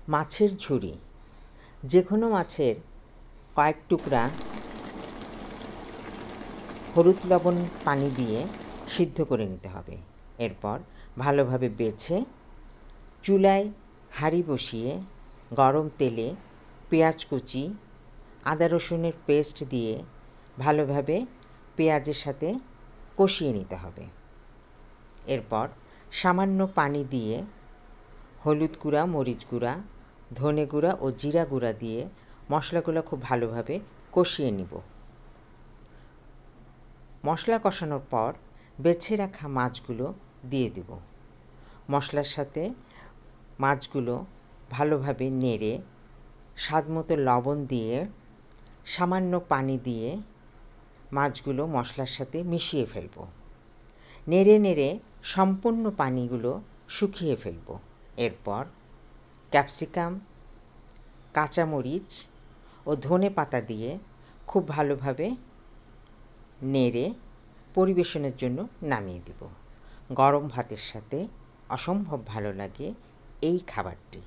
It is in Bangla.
মাছের ঝুরি। যে কোনো মাছের কয়েক টুকরা হলুদ লবণ পানি দিয়ে সিদ্ধ করে নিতে হবে। এরপর ভালোভাবে বেছে চুলায় হাঁড়ি বসিয়ে গরম তেলে পেঁয়াজ কুচি, আদা রসুনের পেস্ট দিয়ে ভালোভাবে পেঁয়াজের সাথে কষিয়ে নিতে হবে। এরপর সামান্য পানি দিয়ে হলুদ গুঁড়া, মরিচ গুঁড়া, ধনে গুঁড়া ও জিরা গুঁড়া দিয়ে মশলাগুলো খুব ভালোভাবে কষিয়ে নিব। মশলা কষানোর পর বেছে রাখা মাছগুলো দিয়ে দেব। মশলার সাথে মাছগুলো ভালোভাবে নেড়ে স্বাদমতো লবণ দিয়ে সামান্য পানি দিয়ে মাছগুলো মশলার সাথে মিশিয়ে ফেলব। নেড়ে নেড়ে সম্পূর্ণ পানিগুলো শুকিয়ে ফেলব। এরপর ক্যাপসিকাম, কাঁচামরিচ ও ধনে পাতা দিয়ে খুব ভালোভাবে নেড়ে পরিবেশনের জন্য নামিয়ে দেব। গরম ভাতের সাথে অসম্ভব ভালো লাগে এই খাবারটি।